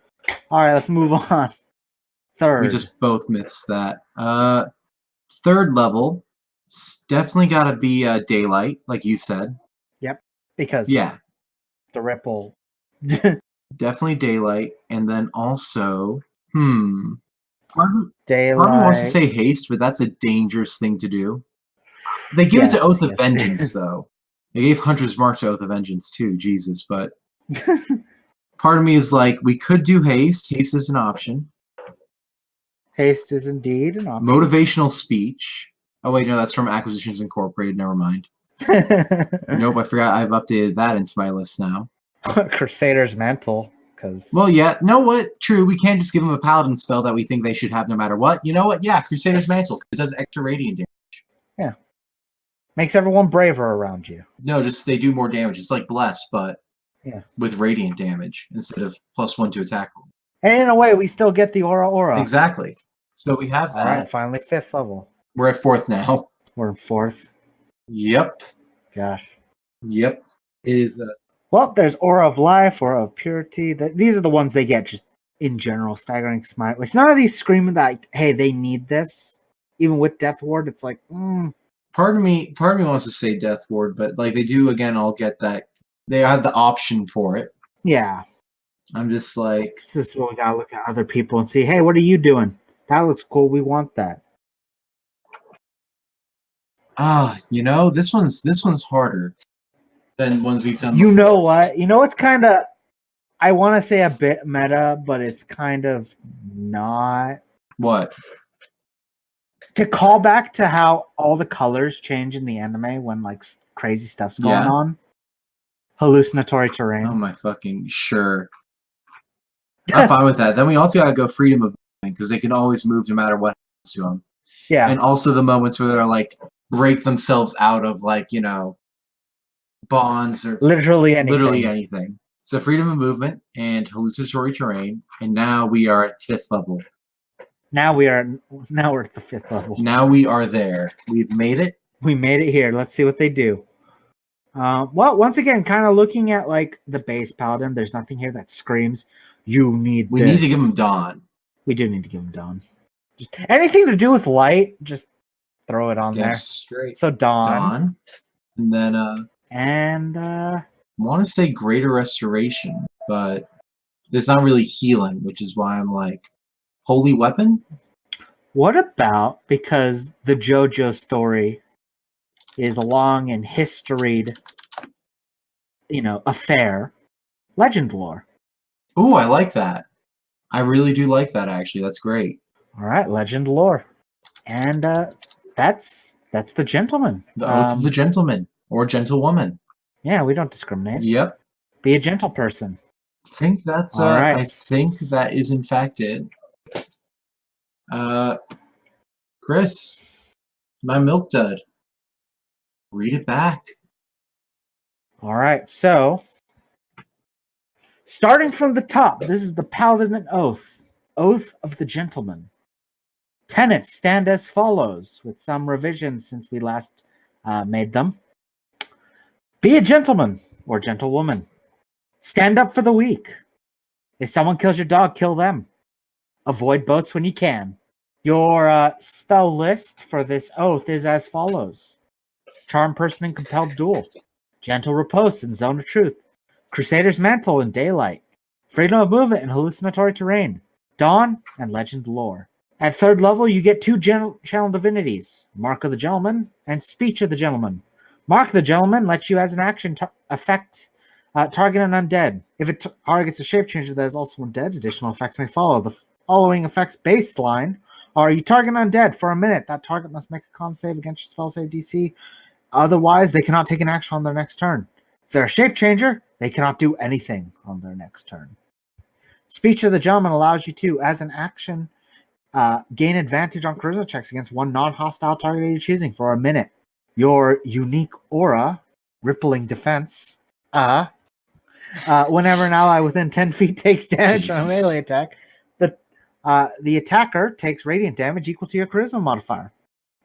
All right, let's move on. 3rd. We just both missed that. 3rd level, definitely got to be Daylight, like you said. Yep. Because yeah, the ripple. Definitely Daylight, and then also part of Daylight. me wants to say Haste, but that's a dangerous thing to do. They give it to Oath of Vengeance, though. They gave Hunter's Mark to Oath of Vengeance, too. Jesus, but part of me is like, we could do Haste. Haste is an option. Haste is indeed an option. Motivational Speech. Oh, wait, no, that's from Acquisitions Incorporated. Never mind. Nope, I forgot I've updated that into my list now. Crusader's Mantle. Well, yeah. No, what? True, we can't just give them a Paladin spell that we think they should have no matter what. You know what? Yeah, Crusader's Mantle. It does extra radiant damage. Yeah. Makes everyone braver around you. No, just they do more damage. It's like Bless, but with radiant damage instead of +1 to attack. And in a way, we still get the aura. Exactly. So we have that. All right, finally 5th level. We're at 4th now. We're in 4th. Yep. Gosh. Yep. It is. Well, there's Aura of Life, Aura of Purity. These are the ones they get just in general. Staggering Smite, which none of these scream that, hey, they need this. Even with Death Ward, it's like, Part of me wants to say Death Ward, but like they do again, I'll get that. They have the option for it. Yeah. I'm just like, this is what we gotta look at other people and see, hey, what are you doing? That looks cool. We want that. This one's harder than ones we've done. You know what? It's kind of, I want to say a bit meta, but it's kind of not. What? To call back to how all the colors change in the anime when like crazy stuff's going on. Hallucinatory terrain. Oh my fucking sure. I'm fine with that. Then we also gotta go freedom of movement because they can always move no matter what happens to them. Yeah. And also the moments where they're like break themselves out of bonds or literally anything. So freedom of movement and hallucinatory terrain, and now we are at 5th level. Now we're at the 5th level. Now we are there. We've made it. We made it here. Let's see what they do. Well, once again, kind of looking at like the base paladin, there's nothing here that screams, "You need." We need to give them Dawn. We do need to give him Dawn. Just anything to do with light, just throw it on Damn there. straight. So Dawn. Dawn. And then And I want to say Greater Restoration, but there's not really healing, which is why I'm like, Holy Weapon? what about, because the Jojo story is a long and historied, affair, legend lore. Ooh, I like that. I really do like that, actually. That's great. All right, legend lore. And that's the gentleman. The Oath of the Gentleman or Gentlewoman. Yeah, we don't discriminate. Yep. Be a gentle person. I think that's All right. I think that is in fact it. Chris, my milk dud. Read it back. All right, so starting from the top, this is the Paladin Oath. Oath of the Gentleman. Tenets stand as follows, with some revisions since we last made them. Be a gentleman or gentlewoman. Stand up for the weak. If someone kills your dog, kill them. Avoid boats when you can. Your spell list for this oath is as follows. Charm Person in Compelled Duel. Gentle Repose in Zone of Truth. Crusader's Mantle in Daylight. Freedom of Movement in Hallucinatory Terrain. Dawn and Legend Lore. At 3rd level, you get 2 channel divinities. Mark of the Gentleman and Speech of the Gentleman. Mark of the Gentleman lets you as an action effect target an undead. If it targets a shapechanger that is also undead, additional effects may follow. The following effects baseline are: you target an undead for a minute. That target must make a con save against your spell save DC. Otherwise, they cannot take an action on their next turn. If they're a shapechanger, they cannot do anything on their next turn. Speech of the Gentleman allows you to, as an action, gain advantage on charisma checks against one non-hostile target you're choosing for a minute. Your unique aura, Rippling Defense, whenever an ally within 10 feet takes damage on a melee attack, the attacker takes radiant damage equal to your charisma modifier.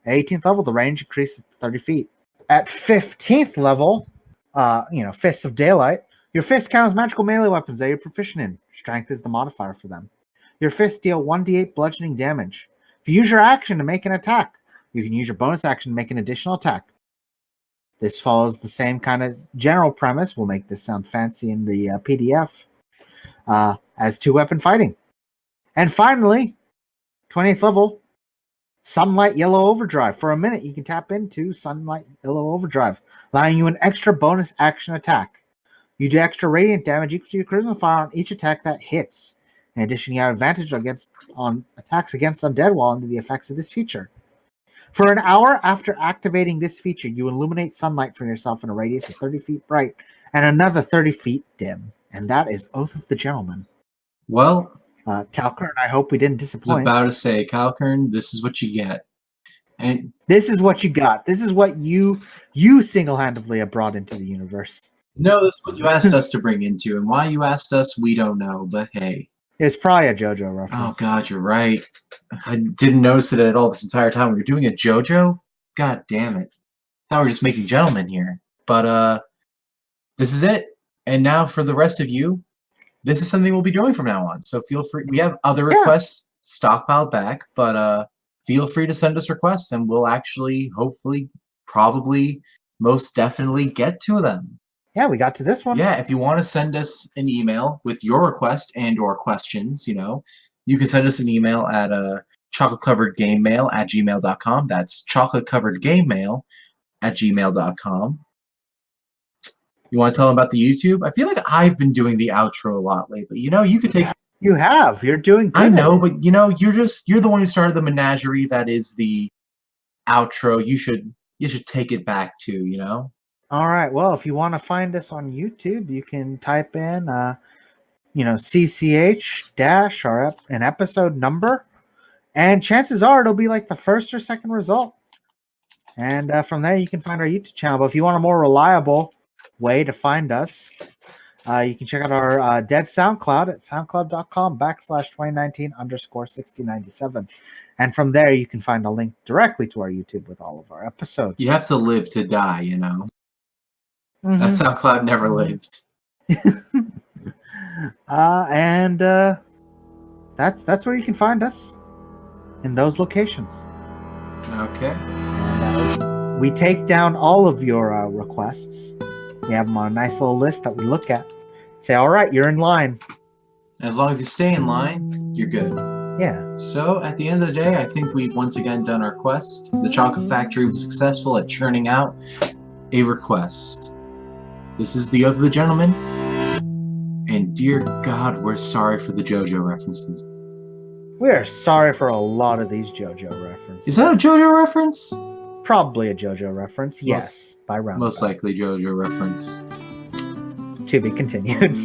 At 18th level, the range increases to 30 feet. At 15th level, Fists of Daylight, your fists count as magical melee weapons that you're proficient in. Strength is the modifier for them. Your fists deal 1d8 bludgeoning damage. If you use your action to make an attack, you can use your bonus action to make an additional attack. This follows the same kind of general premise. We'll make this sound fancy in the PDF as 2-weapon fighting. And finally, 20th level, Sunlight Yellow Overdrive. For a minute, you can tap into Sunlight Yellow Overdrive, allowing you an extra bonus action attack. You do extra radiant damage equal to your charisma fire on each attack that hits. In addition, you have advantage on attacks against undead while under the effects of this feature. For an hour after activating this feature, you illuminate sunlight for yourself in a radius of 30 feet bright and another 30 feet dim. And that is Oath of the Gentleman. Well, Calkurne, I hope we didn't I was disappoint. about to say, Calkurne, this is what you get. And This is what you got. This is what you single-handedly have brought into the universe. no, that's what you asked us to bring into. And why you asked us, we don't know. But hey. It's probably a JoJo reference. Oh, God, you're right. I didn't notice it at all this entire time. We were doing a JoJo? God damn it. I thought we were just making gentlemen here. But this is it. And now for the rest of you, this is something we'll be doing from now on. So feel free. We have other requests stockpiled back, but feel free to send us requests, and we'll actually, hopefully, probably, most definitely get to them. Yeah, we got to this one. Yeah, if you want to send us an email with your request and or questions, you can send us an email at chocolatecoveredgamemail@gmail.com. That's chocolatecoveredgamemail@gmail.com. You want to tell them about the YouTube? I feel like I've been doing the outro a lot lately. You could take... You have. You're doing good. I know, but you're the one who started the menagerie that is the outro. You should take it back too, All right. Well, if you want to find us on YouTube, you can type in, CCH dash or an episode number, and chances are it'll be like the first or second result. And from there, you can find our YouTube channel. But if you want a more reliable way to find us, you can check out our dead SoundCloud at soundcloud.com/2019_6097. And from there, you can find a link directly to our YouTube with all of our episodes. You have to live to die, Mm-hmm. That SoundCloud never lived. And that's that's where you can find us, in those locations. Okay. And we take down all of your requests. We have them on a nice little list that we look at. Say, all right, you're in line. As long as you stay in line, you're good. Yeah. So, at the end of the day, I think we've once again done our quest. The Chocolate Factory was successful at churning out a request. This is the Oath of the Gentleman. And dear God, we're sorry for the Jojo references. We are sorry for a lot of these JoJo references. Is that a Jojo reference? Probably a JoJo reference, yes. By roundabout. Most likely JoJo reference. To be continued.